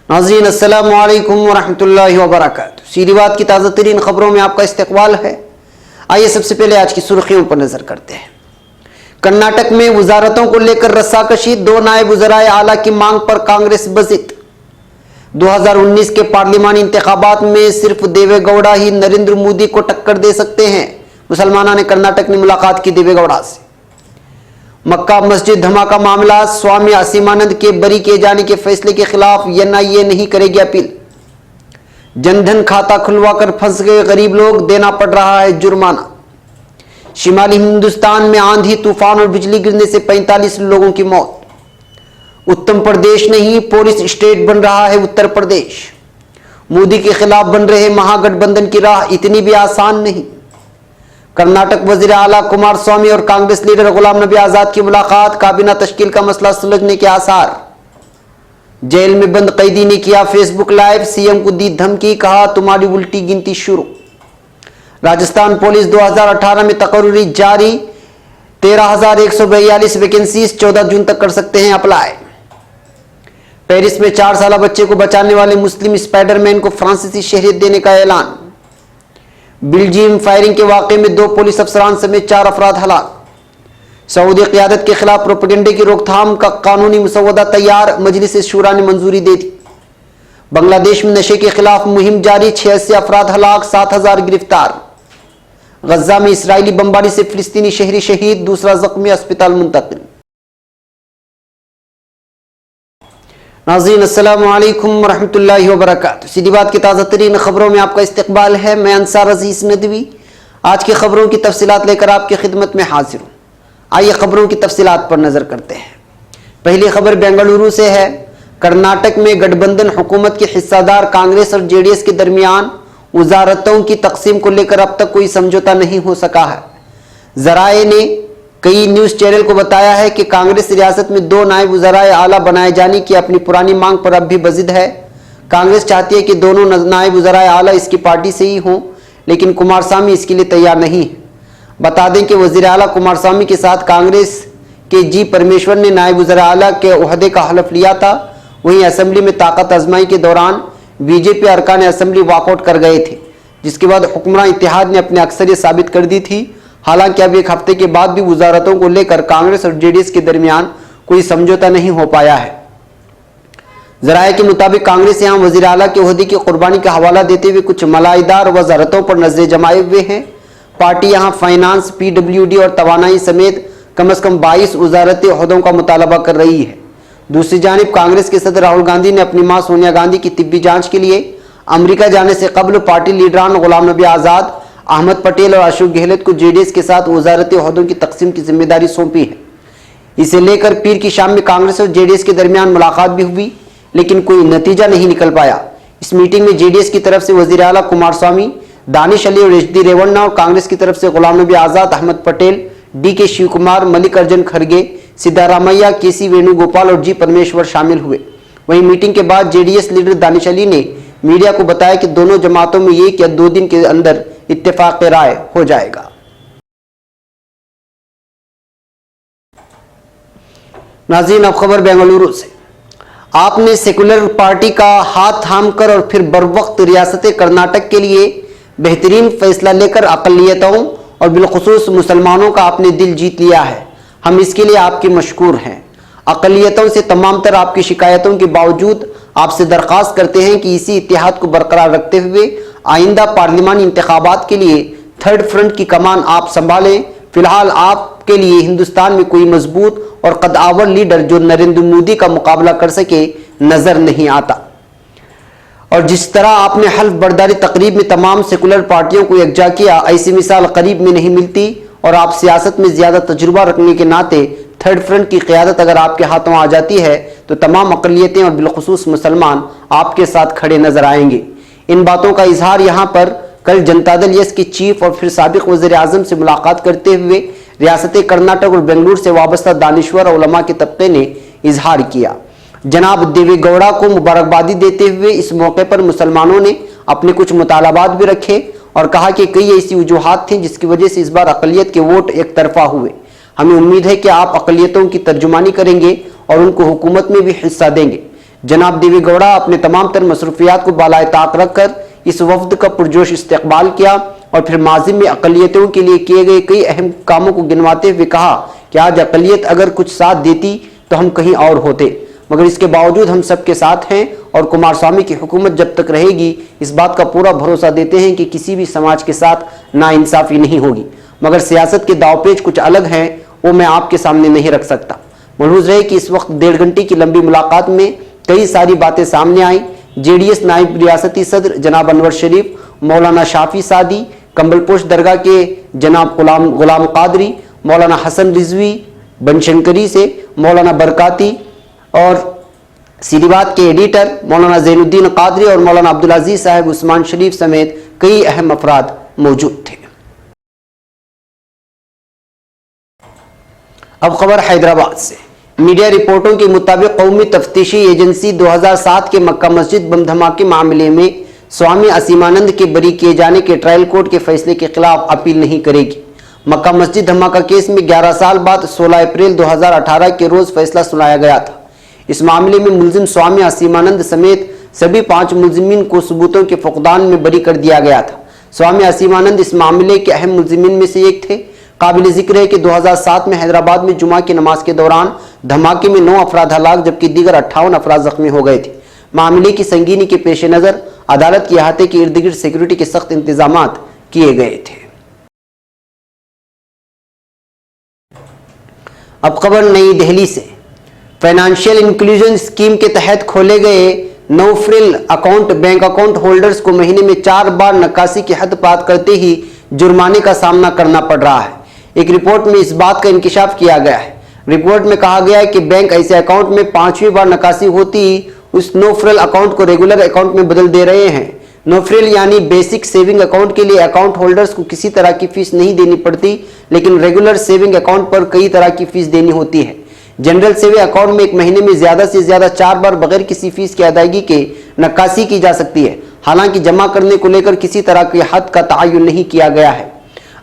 नाज़रीन अस्सलामु अलैकुम वरहमतुल्लाहि वबरकातुहू। सीधी बात की ताज़ा तरीन खबरों में आपका इस्तकबाल है। आइए सबसे पहले आज की सुर्खियों पर नजर करते हैं। कर्नाटक में वजारतों को लेकर रस्साकशी, 2 नायब वज़राए आला की मांग पर कांग्रेस बज़िद। 2019 के पार्लिमानी इंतखाबात में सिर्फ देवेगौड़ा ही नरेंद्र मोदी को टक्कर दे सकते हैं। मुसलमानों ने कर्नाटक में मुलाकात की देवेगौड़ा से। मक्का मस्जिद धमाका मामला, स्वामी असीमानंद के बरी किए जाने के फैसले के खिलाफ एनआईए नहीं करेगी अपील। जनधन खाता खुलवाकर फंस गए गरीब लोग, देना पड़ रहा है जुर्माना। शिमाली हिंदुस्तान में आंधी तूफान और बिजली गिरने से 45 लोगों की मौत। उत्तर प्रदेश नहीं पुलिस स्टेट बन रहा है उत्तर प्रदेश। मोदी के खिलाफ बन रहे महागठबंधन की राह इतनी भी आसान नहीं। कर्नाटक वजीर आला कुमार स्वामी और कांग्रेस लीडर गुलाम नबी आजाद की मुलाकात, काबीना तश्कील का मसला सुलझने के आसार। जेल में बंद कैदी ने किया फेसबुक लाइव, सीएम को दी धमकी, कहा तुम्हारी उल्टी गिनती शुरू। राजस्थान पुलिस 2018 में तकर्री जारी, 13,142 वैकेंसीज 14 जून तक कर सकते हैं अप्लाई। पेरिस में 4 साल बच्चे को बचाने वाले मुस्लिम स्पाइडरमैन को फ्रांसीसी शहरियत देने का ऐलान। बेल्जियम फायरिंग के वाकये में 2 पुलिस अफसरान समेत 4 अफराद हलाक। सऊदी क़यादत के खिलाफ प्रोपेगेंडे की रोकथाम का कानूनी मसौदा तैयार, मजलिस शूरा ने मंजूरी दे दी। बांग्लादेश में नशे के खिलाफ मुहिम जारी, 86 अफराद हलाक, 7,000 गिरफ्तार। गजा में इसराइली बमबारी से फिलिस्तीनी शहरी शहीद, दूसरा जख्मी अस्पताल मुंतकिल। नाज़रीन अस्सलामु अलैकुम वरहमतुल्लाहि वबरकातुहू। सीधी बात की ताज़ा तरीन खबरों में आपका इस्तकबाल है। मैं अंसार अजीज नदवी आज की खबरों की तफसीलात लेकर आपकी खिदमत में हाजिर हूँ। आइए खबरों की तफसीलात पर नजर करते हैं। पहली खबर बेंगलुरु से है। कर्नाटक में गठबंधन हुकूमत के हिस्सादार कांग्रेस और जेडीएस के दरमियान वजारतों की तकसीम को लेकर अब तक कोई समझौता नहीं हो सका है। जराए ने कई न्यूज चैनल को बताया है कि कांग्रेस रियासत में 2 नायब वज़राए आला बनाए जाने की अपनी पुरानी मांग पर अब भी बज़िद है। कांग्रेस चाहती है कि दोनों नायब वज़राए आला इसकी पार्टी से ही हों, लेकिन कुमारस्वामी इसके लिए तैयार नहीं है। बता दें कि वज़ीर आला कुमारस्वामी के साथ कांग्रेस के जी परमेश्वर ने नायब वज़ीर आला के ओहदे का हलफ लिया था। वहीं असेंबली में ताकत आजमाई के दौरान बीजेपी अरकान असेंबली वॉकआउट कर गए थे, जिसके बाद हुक्मरान इत्तेहाद ने अपनी अक्सरियत साबित कर दी थी। हालांकि अब 1 हफ्ते के बाद भी वजारतों को लेकर कांग्रेस और जेडीएस के दरमियान कोई समझौता नहीं हो पाया है। जराये के मुताबिक कांग्रेस यहां वजीर आला के ओहदे की कुर्बानी का हवाला देते हुए कुछ मलाईदार वजारतों पर नजरें जमाए हुए हैं। पार्टी यहां फाइनेंस, पीडब्ल्यूडी और तवानाई समेत कम से कम 22 वजारती ओहदों का मुतालबा कर रही है। दूसरी जानिब कांग्रेस के सदर राहुल गांधी ने अपनी मां सोनिया गांधी की तिब्बी जांच के लिए अमेरिका जाने से कबल पार्टी लीडरान गुलाम नबी आजाद, अहमद पटेल और अशोक गहलोत को जेडीएस के साथ वजारती ओहदों की तकसीम की जिम्मेदारी सौंपी है। इसे लेकर पीर की शाम में कांग्रेस और जेडीएस के दरमियान मुलाकात भी हुई, लेकिन कोई नतीजा नहीं निकल पाया। इस मीटिंग में जेडीएस की तरफ से वजीर आला कुमारस्वामी, दानिश अली और एचडी रेवन्ना और कांग्रेस की तरफ से गुलाम नबी आजाद, अहमद पटेल, डीके शिव कुमार, मल्लिकार्जुन खड़गे, सिद्धारामैया, केसी वेणुगोपाल और जी परमेश्वर शामिल हुए। वहीं मीटिंग के बाद जेडीएस लीडर दानिश अली ने मीडिया को बताया कि दोनों जमातों में 1 या 2 दिन के अंदर इत्तेफाक राय हो जाएगा। नाज़रीन अब खबर बेंगलुरु से। आपने सेकुलर पार्टी का हाथ थामकर और फिर बरवक्त रियासत कर्नाटक के लिए बेहतरीन फैसला लेकर अक़लियतों और बिलखुसूस मुसलमानों का आपने दिल जीत लिया है। हम इसके लिए आपके मशकूर हैं। अक़लियतों से तमाम तर आपकी शिकायतों के बावजूद आपसे दरख्वास्त करते हैं कि इसी इत्तेहाद को बरकरार रखते हुए आइंदा पार्लिमानी इंतखाबात के लिए थर्ड फ्रंट की कमान आप संभालें। फिलहाल आपके लिए हिंदुस्तान में कोई मजबूत और कद्दावर लीडर जो नरेंद्र मोदी का मुकाबला कर सके नजर नहीं आता। और जिस तरह आपने हल्फ बर्दारी तकरीब में तमाम सेकुलर पार्टियों को यकजा किया, ऐसी मिसाल करीब में नहीं मिलती। और आप सियासत में ज्यादा तजुर्बा रखने के नाते थर्ड फ्रंट की क़यादत अगर आपके हाथों आ जाती है तो तमाम अक़लियतें और बिलखुसूस मुसलमान आपके साथ खड़े नजर आएंगे। इन बातों का इजहार यहाँ पर कल जनता दल यस की चीफ और फिर साबिक वज़ीर आज़म से मुलाकात करते हुए रियासत कर्नाटक और बेंगलुरु से वाबस्ता दानिश्वर और उलमा के तबके ने इजहार किया। जनाब देवेगौड़ा को मुबारकबादी देते हुए इस मौके पर मुसलमानों ने अपने कुछ मुतालबात भी रखे और कहा कि कई ऐसी वजूहात थी जिसकी वजह से इस बार अक़लियत के वोट एक तरफा हुए। हमें उम्मीद है कि आप अक़लियतों की तर्जुमानी करेंगे और उनको हुकूमत में भी हिस्सा देंगे। जनाब देवेगौड़ा अपने तमाम तर मसरूफियात को बालाए ताक रखकर इस वफ्द का पुरजोश इस्तकबाल किया और फिर माजी में अक़लियतों के लिए किए गए कई अहम कामों को गिनवाते हुए कहा कि आज अक़लियत अगर कुछ साथ देती तो हम कहीं और होते, मगर इसके बावजूद हम सबके साथ हैं और कुमारस्वामी की हुकूमत जब तक रहेगी इस बात का पूरा भरोसा देते हैं कि किसी भी समाज के साथ नाइंसाफ़ी नहीं होगी। मगर सियासत के दावपेच कुछ अलग हैं, वो मैं आपके सामने नहीं रख सकता। मलहूज़ रहे कि इस वक्त 1.5 घंटे की लंबी मुलाकात में कई सारी बातें सामने आई। JDS नायब रियासती सदर जनाब अनवर शरीफ, मौलाना शाफी सादी, कंबलपोश दरगाह के जनाब गुलाम कादरी, मौलाना हसन रिजवी बनशंकरी से, मौलाना बरकाती और सीधी बात के एडिटर मौलाना जैनुद्दीन कादरी और मौलाना अब्दुल अजीज साहब उस्मान शरीफ समेत कई अहम अफराद मौजूद थे। अब खबर हैदराबाद से। मीडिया रिपोर्टों के मुताबिक कौमी तफ्तीशी एजेंसी 2007 के मक्का मस्जिद बम धमाके मामले में स्वामी असीमानंद के बरी किए जाने के ट्रायल कोर्ट के फैसले के खिलाफ अपील नहीं करेगी। मक्का मस्जिद धमाका केस में 11 साल बाद 16 अप्रैल 2018 के रोज फैसला सुनाया गया था। इस मामले में मुलजिम स्वामी असीमानंद समेत सभी 5 मुलजिमीन को सबूतों के फुकदान में बरी कर दिया गया था। स्वामी असीमानंद इस मामले के अहम मुलजिमीन में से एक थे। काबिल जिक्र है कि 2007 में हैदराबाद में जुमा की नमाज के दौरान धमाके में 9 अफराद हलाक जबकि दीगर 58 अफराद जख्मी हो गए थे। मामले की संगीनी के पेश नज़र अदालत के अहाते के इर्द गिर्द सिक्योरिटी के सख्त इंतजाम किए गए थे। अब खबर नई दिल्ली से। फाइनेंशियल इंक्लूजन स्कीम के तहत खोले गए no frill account bank account holders को महीने में 4 बार नक्कासी की हद पार करते ही जुर्माने का सामना करना पड़ रहा है। एक रिपोर्ट में इस बात का इंकिशाफ किया गया है। रिपोर्ट में कहा गया है कि बैंक ऐसे अकाउंट में 5वीं बार नक्कासी होती ही उस नो फ्रिल अकाउंट को रेगुलर अकाउंट में बदल दे रहे हैं। नो फ्रिल यानी बेसिक सेविंग अकाउंट के लिए अकाउंट होल्डर्स को किसी तरह की फीस नहीं देनी पड़ती, लेकिन रेगुलर सेविंग अकाउंट पर कई तरह की फीस देनी होती है। जनरल सेविंग अकाउंट में एक महीने में ज्यादा से ज्यादा 4 बार बगैर किसी फीस की अदायगी के नक्कासी की जा सकती है। हालांकि जमा करने को लेकर किसी तरह की हद का तयन नहीं किया गया है।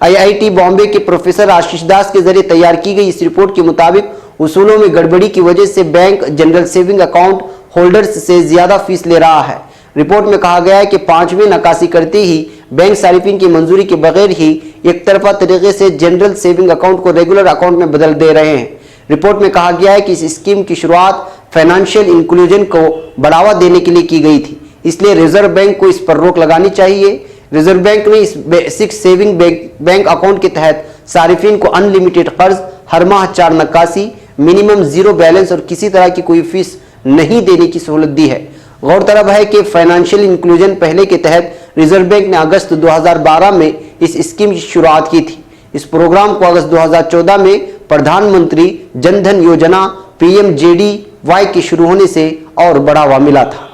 IIT बॉम्बे के प्रोफेसर आशीष दास के जरिए तैयार की गई इस रिपोर्ट के मुताबिक उसूलों में गड़बड़ी की वजह से bank general saving account holders से ज्यादा फीस ले रहा है। रिपोर्ट में कहा गया है कि 5वीं नक्कासी करते ही बैंक सारिफिन की मंजूरी के बगैर ही एक तरफा तरीके से जनरल सेविंग अकाउंट को रेगुलर अकाउंट में बदल दे रहे हैं। रिपोर्ट में कहा गया है कि इस स्कीम की शुरुआत फाइनेंशियल इंक्लूजन को बढ़ावा देने के लिए की गई थी, इसलिए रिजर्व बैंक को इस पर रोक लगानी चाहिए। रिजर्व बैंक ने इस बेसिक सेविंग बैंक अकाउंट के तहत सारिफिन को अनलिमिटेड कर्ज, हर माह 4 नक्कासी, मिनिमम 0 बैलेंस और किसी तरह की कोई फीस नहीं देने की सहूलत दी है। गौरतलब है कि फाइनेंशियल इंक्लूजन पहले के तहत रिजर्व बैंक ने अगस्त 2012 में इस स्कीम की शुरुआत की थी। इस प्रोग्राम को अगस्त 2014 में प्रधानमंत्री जन धन योजना PMJDY के शुरू होने से और बढ़ावा मिला था।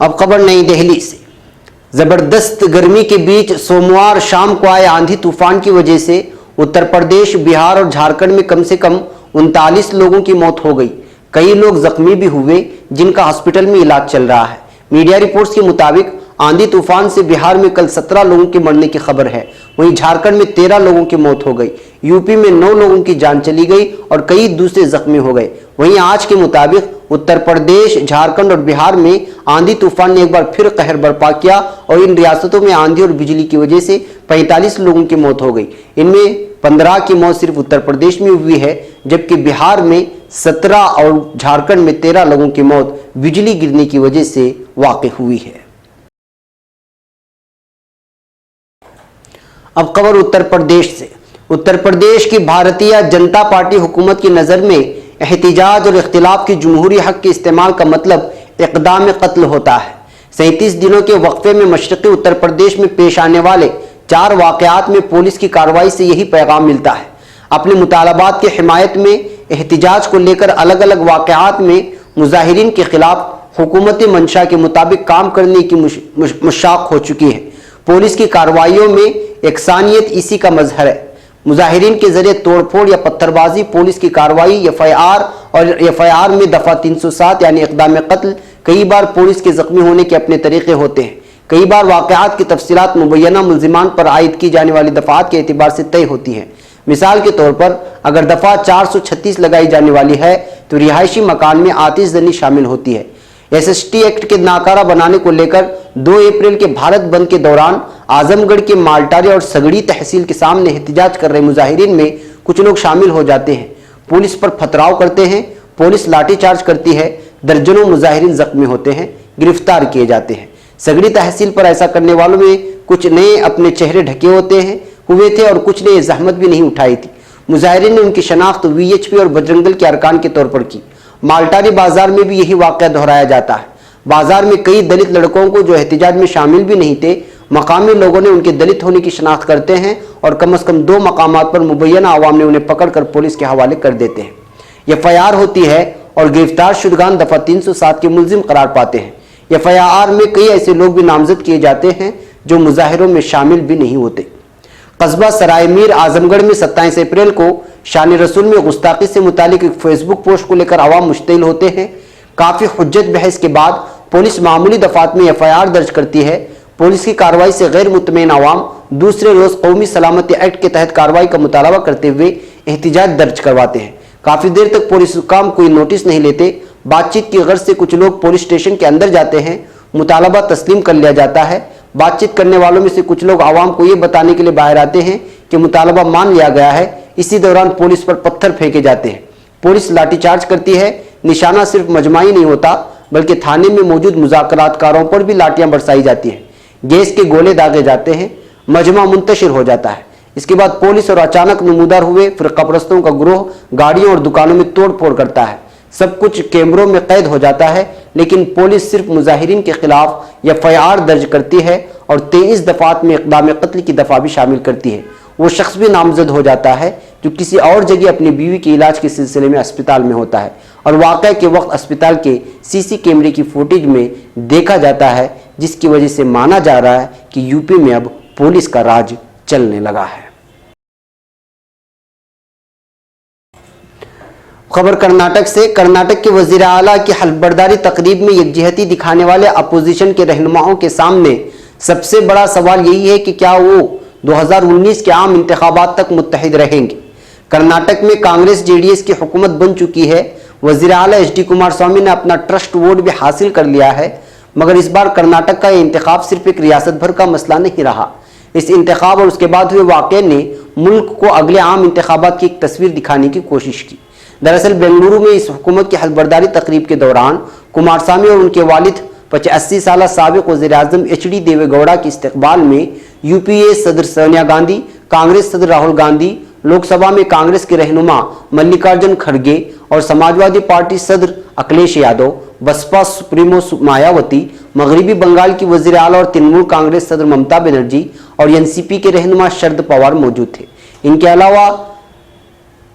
अब खबर नई दिल्ली से। जबरदस्त गर्मी के बीच सोमवार शाम को आए आंधी तूफान की वजह से उत्तर प्रदेश, बिहार और झारखंड में कम से कम 39 लोगों की मौत हो गई। कई लोग जख्मी भी हुए जिनका हॉस्पिटल में इलाज चल रहा है। मीडिया रिपोर्ट्स के मुताबिक आंधी तूफान से बिहार में कल 17 लोगों के मरने की खबर है। वहीं झारखंड में 13 लोगों की मौत हो गई। यूपी में 9 लोगों की जान चली गई और कई दूसरे जख्मी हो गए। वहीं आज के मुताबिक उत्तर प्रदेश, झारखंड और बिहार में आंधी तूफान ने एक बार फिर कहर बर्पा किया और इन रियासतों में आंधी और बिजली की वजह से 45 लोगों की मौत हो गई। इनमें 15 की मौत सिर्फ उत्तर प्रदेश में हुई है, जबकि बिहार में 17 और झारखंड में 13 लोगों की मौत बिजली गिरने की वजह से वाक़ई हुई है। अब खबर उत्तर प्रदेश से। उत्तर प्रदेश की भारतीय जनता पार्टी हुकूमत की नज़र में एहतिजाज और इख्तिलाफ की जमहूरी हक के इस्तेमाल का मतलब इक़दाम कत्ल होता है। 37 दिनों के वक्फे में मशरक़ी उत्तर प्रदेश में पेश आने वाले 4 वाक़यात में पुलिस की कार्रवाई से यही पैगाम मिलता है। अपने मुतालबात की हिमायत में एहतिजाज को लेकर अलग अलग वाक़यात में मुजाहिरीन के खिलाफ हुकूमती मंशा के मुताबिक काम करने की मुशाक हो चुकी है। पुलिस की कार्रवाइयों में एकसानियत इसी का मजहर है। मुजाहिरीन के जरिए तोड़फोड़ या पत्थरबाजी पुलिस की कार्रवाई FIR और FIR में दफ़ा 307 यानी इक़दाम कत्ल कई बार पुलिस के जख्मी होने के अपने तरीके होते हैं। कई बार वाक़यात की तफसीलात मुबैना मुल्जिमान पर आयद की जाने वाली दफ़ात के एतबार से तय होती हैं। मिसाल के तौर पर अगर दफ़ा 436 लगाई जाने वाली है तो रिहायशी मकान में आतिशजनी शामिल होती है। SST एक्ट के नाकारा बनाने को लेकर 2 अप्रैल के भारत बंद के दौरान आजमगढ़ के मालटारी और सगड़ी तहसील के सामने एहतजाज कर रहे मुजाहिरीन में कुछ लोग शामिल हो जाते हैं, पुलिस पर पथराव करते हैं, पुलिस लाठीचार्ज करती है, दर्जनों मुजाहिरीन जख्मी होते हैं, गिरफ्तार किए जाते हैं। सगड़ी तहसील पर ऐसा करने वालों में कुछ ने अपने चेहरे ढके हुए थे और कुछ ने जहमत भी नहीं उठाई थी। मुजाहिरीन ने उनकी शनाख्त VHP और बजरंगदल के अरकान के तौर पर की। मालटारी बाजार में भी यही वाक़या दोहराया जाता है। बाजार में कई दलित लड़कों को जो एहतजाज में शामिल भी नहीं थे, मकामी लोगों ने उनके दलित होने की शनाख्त करते हैं और कम से कम 2 मकामात पर मुबैना आवाम ने उन्हें पकड़कर पुलिस के हवाले कर देते हैं। FIR होती है और गिरफ्तार शुदगान दफ़ा 307 के मुल्जिम करार पाते हैं। FIR में कई ऐसे लोग भी नामजद किए जाते हैं जो मुजाहिरों में शामिल भी नहीं होते। कस्बा सराय मीर आजमगढ़ में 27 अप्रैल को शान रसूल में गुस्ताखी से मुतालिक एक फेसबुक पोस्ट को लेकर आवाम मुश्तिल होते हैं। काफ़ी हुज्जत बहस के बाद पुलिस मामूली दफात में FIR दर्ज करती है। पुलिस की कार्रवाई से गैर मुतमईन आवाम दूसरे रोज कौमी सलामती एक्ट के तहत कार्रवाई का मुतालबा करते हुए एहतिजाज दर्ज करवाते हैं। काफ़ी देर तक पुलिस हुकाम कोई नोटिस नहीं लेते। बातचीत की गर्ज से कुछ लोग पुलिस स्टेशन के अंदर जाते हैं, मुतालबा तस्लीम कर लिया जाता है। बातचीत करने वालों में से कुछ लोग आवाम को ये बताने के लिए बाहर आते हैं कि मुतालबा मान लिया गया है। इसी दौरान पुलिस पर पत्थर फेंके जाते हैं, पुलिस लाठीचार्ज करती है। निशाना सिर्फ मजमाई नहीं होता बल्कि थाने में मौजूद मुज़ाकरातकारों पर भी लाठियां बरसाई जाती हैं, गैस के गोले दागे जाते हैं, मजमा मुंतशिर हो जाता है। इसके बाद पुलिस और अचानक नमूदार हुए फ़िरक़ापरस्तों का ग्रोह गाड़ियों और दुकानों में तोड़ फोड़ करता है। सब कुछ कैमरों में कैद हो जाता है, लेकिन पुलिस सिर्फ मुजाहिरीन के खिलाफ FIR दर्ज करती है और 23 दफात में इक़दाम कत्ल की दफ़ा भी शामिल करती है। वो शख्स भी नामजद हो जाता है जो किसी और जगह अपनी बीवी के इलाज के सिलसिले में अस्पताल में होता है और वाक़या के वक्त अस्पताल के CC कैमरे की फुटेज में देखा जाता है, जिसकी वजह से माना जा रहा है कि यूपी में अब पुलिस का राज चलने लगा है। खबर कर्नाटक से। कर्नाटक के वजीर आला की हल्फबर्दारी तकरीब में यकजहती दिखाने वाले अपोजिशन के रहनुमाओं के सामने सबसे बड़ा सवाल यही है कि क्या वो 2019 के आम इंतखाबात तक मुत्तहिद रहेंगे। कर्नाटक में कांग्रेस JDS की हुकूमत बन चुकी है। वजीर आला HD कुमारस्वामी ने अपना ट्रस्ट वोट भी हासिल कर लिया है, मगर इस बार कर्नाटक का यह इंतखाब सिर्फ एक रियासत भर का मसला नहीं रहा। इस इंतखाब और उसके बाद हुए वाक़े ने मुल्क को अगले आम इंतखाबात की एक तस्वीर दिखाने की कोशिश की। दरअसल बेंगलुरु में इस हुकूमत की हल्फबर्दारी तकरीब के दौरान कुमारस्वामी और उनके वालिद 85 साल साबिक वज़ीर आज़म HD देवेगौड़ा के इस्तकबाल में UPA सदर सोनिया गांधी, कांग्रेस सदर राहुल गांधी, लोकसभा में कांग्रेस के रहनुमा मल्लिकार्जुन खड़गे और समाजवादी पार्टी सदर अखिलेश यादव, बसपा सुप्रीमो मायावती, मगरबी बंगाल की वज़ीर आला और तृणमूल कांग्रेस सदर ममता बनर्जी और NCP के रहनुमा शरद पवार मौजूद थे। इनके अलावा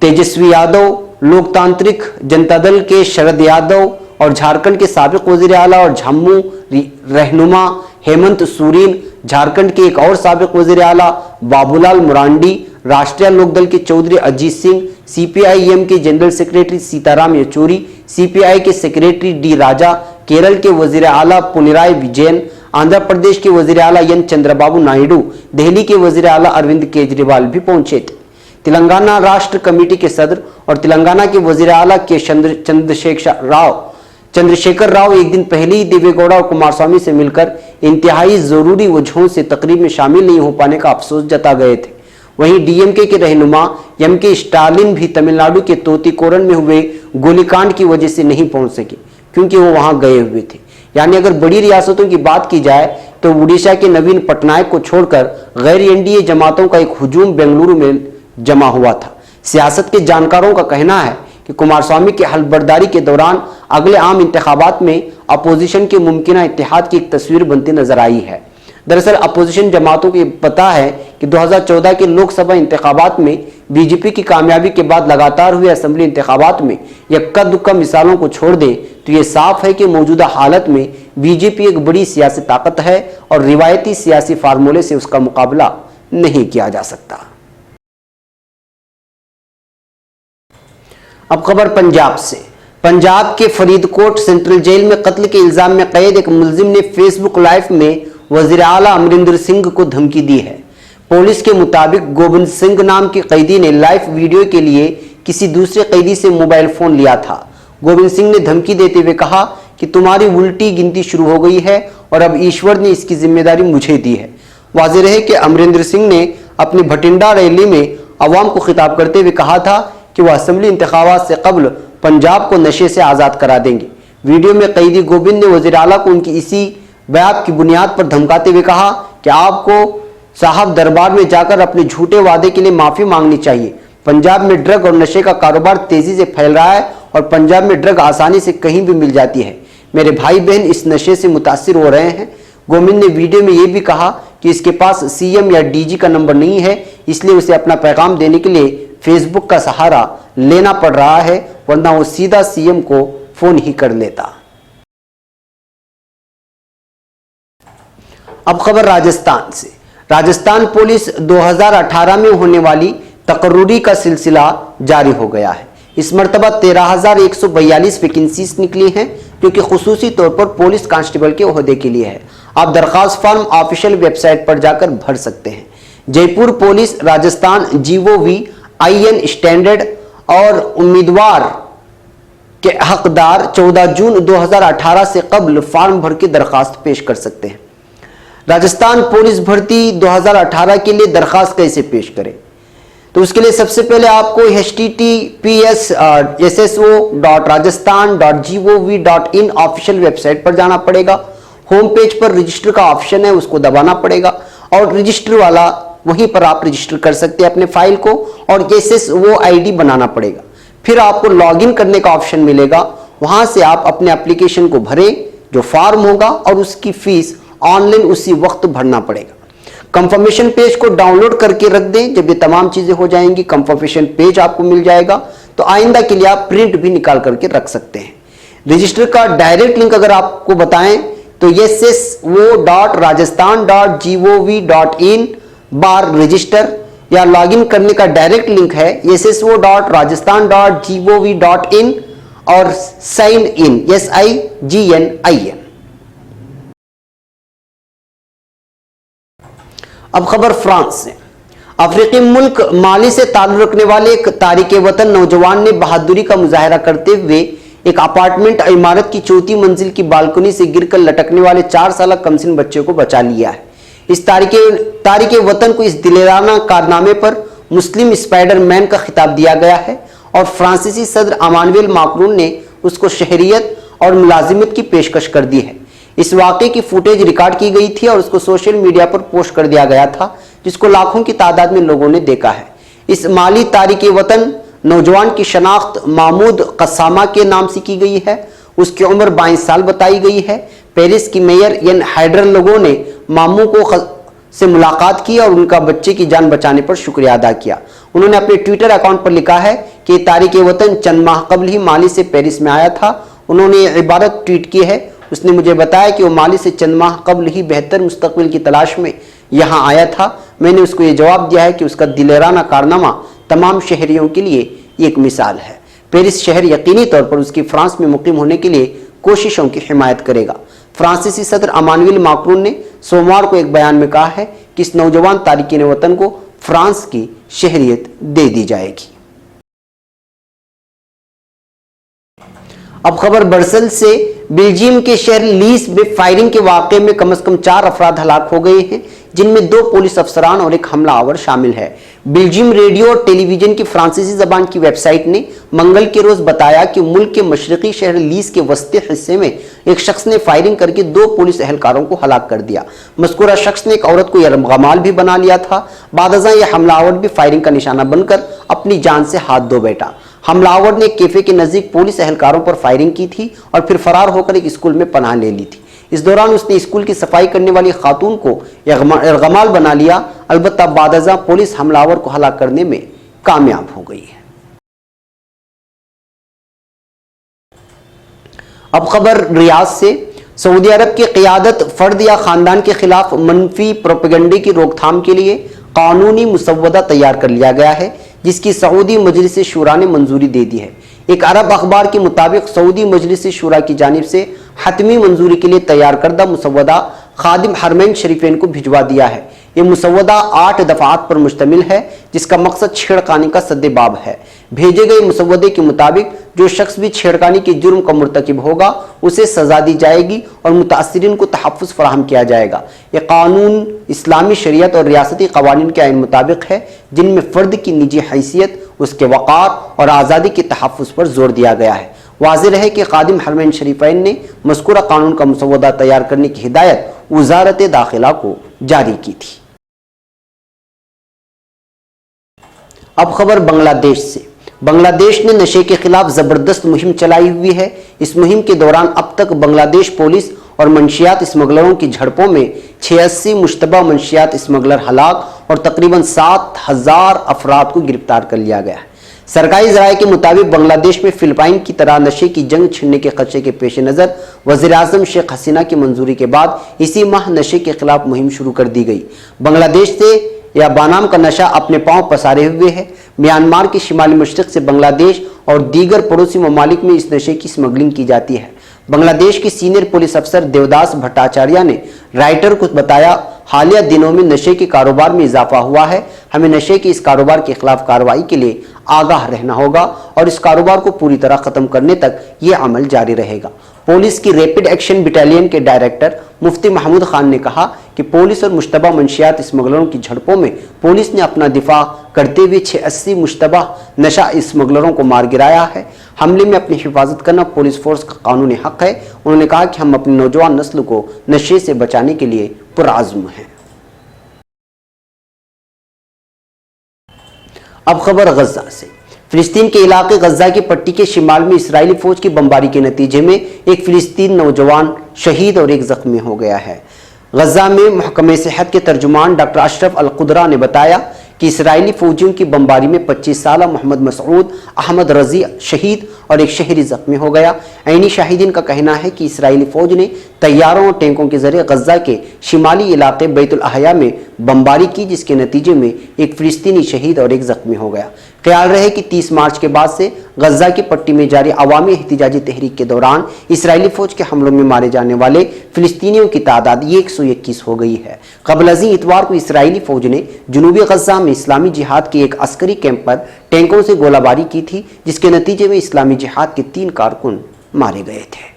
तेजस्वी यादव, लोकतांत्रिक जनता दल के शरद यादव और झारखंड के साबिक वजीर आला और झामू रहनुमा हेमंत सोरेन, झारखंड के एक और साबिक वजीर आला बाबूलाल मुरांडी, राष्ट्रीय लोकदल के चौधरी अजीत सिंह, CPIM के general secretary Sitaram Yechury, CPI के सेक्रेटरी D राजा, केरल के वजीर आला पिनराई विजयन, आंध्र प्रदेश के वजीर आला N चंद्रबाबू नायडू, दिल्ली के वजीर आला अरविंद केजरीवाल भी पहुंचे थे। तेलंगाना राष्ट्र कमेटी के सदर और तेलंगाना के वजीर आला के चंद्रशेखर राव एक दिन पहले ही देवेगौड़ा और कुमारस्वामी से मिलकर इंतहाई जरूरी वजहों से तकरीब में शामिल नहीं हो पाने का अफसोस जता गए थे। वहीं DMK के रहनुमा MK स्टालिन भी तमिलनाडु के तोतीकोरन में हुए गोलीकांड की वजह से नहीं पहुंच सके, क्योंकि वो वहां गए हुए थे। यानी अगर बड़ी रियासतों की बात की जाए तो उड़ीसा के नवीन पटनायक को छोड़कर गैर NDA जमातों का एक हुजूम बेंगलुरु में जमा हुआ था। सियासत के जानकारों का कहना है कि कुमारस्वामी की हल्फबर्दारी के दौरान अगले आम इंतखाबात में अपोजिशन के मुमकिन इत्तेहाद की एक तस्वीर बनती नजर आई है। दरअसल अपोजिशन जमातों को पता है कि 2014 के लोकसभा इंतखाबात में BJP की कामयाबी के बाद लगातार हुए असेंबली इंतखाबात में यक्का दुक्का मिसालों को छोड़ दें तो ये साफ है कि मौजूदा हालत में BJP एक बड़ी सियासी ताकत है और रिवायती सियासी फार्मूले से उसका मुकाबला नहीं किया जा सकता। अब खबर पंजाब से। पंजाब के फरीदकोट सेंट्रल जेल में कत्ल के इल्जाम में कैद एक मुलजिम ने फेसबुक लाइव में वजीर आला अमरिंदर सिंह को धमकी दी है। पुलिस के मुताबिक गोविंद सिंह नाम के कैदी ने लाइव वीडियो के लिए किसी दूसरे कैदी से मोबाइल फोन लिया था। गोविंद सिंह ने धमकी देते हुए कहा कि तुम्हारी उल्टी गिनती शुरू हो गई है और अब ईश्वर ने इसकी जिम्मेदारी मुझे दी है। वाज़ेह रहे कि अमरिंदर सिंह ने अपनी भटिंडा रैली में अवाम को खिताब करते हुए कहा था कि वह असेंबली इंतखाबात से कबल पंजाब को नशे से आज़ाद करा देंगे। वीडियो में कैदी गोविंद ने वज़ीर आला को उनकी इसी बयान की बुनियाद पर धमकाते हुए कहा कि आपको साहब दरबार में जाकर अपने झूठे वादे के लिए माफ़ी मांगनी चाहिए। पंजाब में ड्रग और नशे का कारोबार तेजी से फैल रहा है और पंजाब में ड्रग आसानी से कहीं भी मिल जाती है। मेरे भाई बहन इस नशे से मुतासिर हो रहे हैं। गोविंद ने वीडियो में यह भी कहा कि इसके पास सीएम या डीजी का नंबर नहीं है, इसलिए उसे अपना पैगाम देने के लिए फेसबुक का सहारा लेना पड़ रहा है, वरना वो सीधा सीएम को फोन ही कर लेता। अब खबर राजस्थान से। राजस्थान पुलिस 2018 में होने वाली तकर्रुरी का सिलसिला जारी हो गया है। इस मरतबा 13,142 वैकेंसीज निकली हैं, जो कि खुसूसी तौर पर पुलिस कांस्टेबल के ओहदे के लिए है। आप दरखास्त फॉर्म ऑफिशियल वेबसाइट पर जाकर भर सकते हैं। Jaipur police Rajasthan GOV-IN standard और उम्मीदवार के हकदार 14 जून 2018 से कबल फॉर्म भर के दरखास्त पेश कर सकते हैं। राजस्थान पुलिस भर्ती 2018 के लिए दरखास्त कैसे पेश करें? तो उसके लिए सबसे पहले आपको https://sso.rajasthan.gov.in ऑफिशियल वेबसाइट पर जाना पड़ेगा। होम पेज पर रजिस्टर का ऑप्शन है, उसको दबाना पड़ेगा और रजिस्टर वाला वहीं पर आप रजिस्टर कर सकते हैं अपने फाइल को और SSO ID बनाना पड़ेगा। फिर आपको लॉगिन करने का ऑप्शन मिलेगा, वहां से आप अपने एप्लीकेशन को भरें, जो फॉर्म होगा, और उसकी फीस ऑनलाइन उसी वक्त भरना पड़ेगा। कंफर्मेशन पेज को डाउनलोड करके रख दें। जब ये तमाम चीजें हो जाएंगी, कंफर्मेशन पेज आपको मिल जाएगा, तो आइंदा के लिए आप प्रिंट भी निकाल करके रख सकते हैं। रजिस्टर का डायरेक्ट लिंक अगर आपको बताएं तो sso.rajasthan.gov.in/रजिस्टर या लॉगिन करने का डायरेक्ट लिंक है sso.rajasthan.gov.in और साइन इन SIGNIN। अब खबर फ्रांस से। अफ्रीकी मुल्क माली से ताल्लुक रखने वाले एक तारिके वतन नौजवान ने बहादुरी का मुजाहरा करते हुए एक अपार्टमेंट इमारत की चौथी मंजिल की बालकनी से गिरकर लटकने वाले 4 साल कमसिन बच्चे को बचा लिया है। इस तारिके वतन को इस दिलेराना कारनामे पर मुस्लिम स्पाइडरमैन का खिताब दिया गया है और फ्रांसीसी सदर इमानुएल मैक्रोन ने उसको शहरियत और मुलाजिमत की पेशकश कर दी है। इस वाक़े की फुटेज रिकॉर्ड की गई थी और उसको सोशल मीडिया पर पोस्ट कर दिया गया था, जिसको लाखों की तादाद में लोगों ने देखा है। इस माली तारिके वतन नौजवान की शनाख्त महमूद कसामा के नाम से की गई है। उसकी उम्र 22 साल बताई गई है। पेरिस की मेयर यन हाइड्रल लोगों ने मामू को से मुलाकात की और उनका बच्चे की जान बचाने पर शुक्रिया अदा किया। उन्होंने अपने ट्विटर अकाउंट पर लिखा है कि तारिके वतन चंद माह कबल ही माली से पेरिस में आया था। उन्होंने ये इबारत ट्वीट की है, उसने मुझे बताया कि वो माली से चंद माह कबल ही बेहतर मुस्तकबिल की तलाश में यहाँ आया था। मैंने उसको ये जवाब दिया है कि उसका दिलेराना कारनामा तमाम शहरियों के लिए एक मिसाल है। पेरिस शहर यकीनी तौर पर उसकी फ्रांस में मुकीम होने के लिए कोशिशों की हिमायत करेगा। फ्रांसीसी सदर इमानुएल मैक्रोन ने सोमवार को एक बयान में कहा है कि इस नौजवान तारिकीन वतन को फ्रांस की शहरियत दे दी जाएगी। अब खबर ब्रसेल से। बेल्जियम के शहर लीस में फायरिंग के वाकये में कम से कम 4 अफराद हलाक हो गए हैं, जिनमें 2 पुलिस अफसरान और एक हमलावर शामिल है। बेल्जियम रेडियो और टेलीविजन की फ्रांसीसी जबान की वेबसाइट ने मंगल के रोज बताया कि मुल्क के मशरकी शहर लीस के वस्ती हिस्से में एक शख्स ने फायरिंग करके 2 पुलिस एहलकारों को हलाक कर दिया। मज़कूरा शख्स ने एक औरत को यरगमाल भी बना लिया था। बादशाह यह हमलावर भी फायरिंग का निशाना बनकर अपनी जान से हाथ धो बैठा। हमलावर ने कैफे के नजदीक पुलिस एहलकारों पर फायरिंग की थी और फिर फरार होकर एक स्कूल में पनाह ले ली थी। इस दौरान उसने स्कूल की सफाई करने वाली खातून को यरगमाल बना लिया। अलबत्ता बादशाह पुलिस हमलावर को हलाक करने में कामयाब हो गई है। अब खबर रियाद से। सऊदी अरब की क़ियादत फर्द या खानदान के खिलाफ मनफी प्रोपेगेंडे की रोकथाम के लिए कानूनी मुसव्वदा तैयार कर लिया गया है, जिसकी सऊदी मजलिस शूरा ने मंजूरी दे दी है। एक अरब अखबार के मुताबिक सऊदी मजलिस शूरा की जानिब से हतमी मंजूरी के लिए तैयार करदा मुसव्वदा खादिम हरमैन शरीफैन को भिजवा दिया है। ये मुसव्वदा 8 दफात पर मुश्तमिल है, जिसका मकसद छेड़खानी का सद्देबाब है। भेजे गए मुसव्वदे के मुताबिक जो शख्स भी छेड़खानी के जुर्म का मुर्तकिब होगा उसे सजा दी जाएगी और मुतासिरीन को तहफ़्फ़ुज़ फराहम किया जाएगा। यह कानून इस्लामी शरीयत और रियासती कवानीन के आइन मुताबिक है, जिनमें फ़र्द की निजी हैसियत, उसके वक़ार और आज़ादी के तहफ़्फ़ुज़ पर जोर दिया गया है। वाज़ेह रहे कि खादिम हरमैन शरीफैन ने मज़कूरा कानून का मुसव्वदा तैयार करने की हिदायत वज़ारत दाखिला को जारी की थी। अब खबर बांग्लादेश से। बांग्लादेश ने नशे के खिलाफ जबरदस्त मुहिम चलाई हुई है। इस मुहिम के दौरान अब तक बांग्लादेश पुलिस और मंशियात स्मगलरों की झड़पों में 86 मुश्तबा मंशियात स्मगलर हलाक और तकरीबन 7000 अफराद को गिरफ्तार कर लिया गया है। सरकारी ज़राए के मुताबिक बांग्लादेश में फिलिपाइन की तरह नशे की जंग छिड़ने के खदशे के पेश नज़र वज़ीर-ए-आज़म शेख हसीना की मंजूरी के बाद इसी माह नशे के खिलाफ मुहिम शुरू कर दी गई। बांग्लादेश से या बानाम का नशा अपने पांव पसारे हुए है। म्यांमार के शिमाली मशरिक से बांग्लादेश और दीगर पड़ोसी ममालिक में इस नशे की स्मगलिंग की जाती है। बांग्लादेश के सीनियर पुलिस अफसर देवदास भट्टाचार्य ने राइटर को बताया, हालिया दिनों में नशे के कारोबार में इजाफा हुआ है। हमें नशे के इस कारोबार के खिलाफ कार्रवाई के लिए आगाह रहना होगा और इस कारोबार को पूरी तरह खत्म करने तक ये अमल जारी रहेगा। पुलिस की रैपिड एक्शन बटालियन के डायरेक्टर मुफ्ती महमूद खान ने कहा कि पुलिस और मुश्तबा मंशियात स्मगलरों की झड़पों में पुलिस ने अपना दिफा करते हुए 86 मुश्तबा नशा स्मगलरों को मार गिराया है। हमले में अपनी हिफाजत करना पुलिस फोर्स का कानूनी हक है। उन्होंने कहा कि हम अपनी नौजवान नस्ल को नशे से बचाने के लिए पुरआज़्म हैं। अब खबर गजा से। फिलिस्तीन के इलाके गजा की पट्टी के शिमाल में इसराइली फौज की बमबारी के नतीजे में एक फिलिस्तीन नौजवान शहीद और एक जख्मी हो गया है। गजा में महकमे सेहत के तर्जुमान डॉक्टर अशरफ अल कुदरा ने बताया कि इसराइली फौजियों की बमबारी में 25 साला मोहम्मद मसूद अहमद रजी शहीद और एक शहरी जख्मी हो गया। ऐनी शाहिदीन का कहना है कि इसराइली फौज ने तैयारों और टैंकों के जरिए गजा के शिमाली इलाके बैतुल अहया में बमबारी की, जिसके नतीजे में एक फिलिस्तीनी शहीद और एक जख्मी हो गया। ख्याल रहे कि 30 मार्च के बाद से गजा की पट्टी में जारी अवामी एहतिजाजी तहरीक के दौरान इसराइली फौज के हमलों में मारे जाने वाले फिलिस्तीनियों की तादाद 121 हो गई है। कबल अज़ीं इतवार को इसराइली फौज ने जनूबी गजा में इस्लामी जिहाद के एक अस्करी कैंप पर टैंकों से गोलाबारी की थी, जिसके नतीजे में इस्लामी जिहाद के 3 कारकुन मारे गए थे।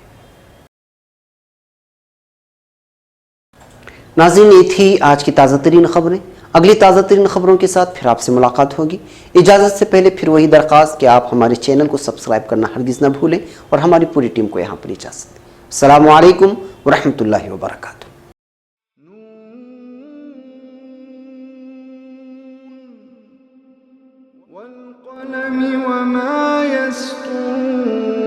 नाज़रीन, ये थी आज की ताज़ा तरीन खबरें। अगली ताज़ा तरीन खबरों के साथ फिर आपसे मुलाकात होगी। इजाज़त से पहले फिर वही दरख्वास्त कि आप हमारे चैनल को सब्सक्राइब करना हरगिज़ न भूलें और हमारी पूरी टीम को यहाँ पर इजाज़त दें। अस्सलामु अलैकुम व रहमतुल्लाहि व बरकातुहू। वल क़लम वमा यस्तूरून।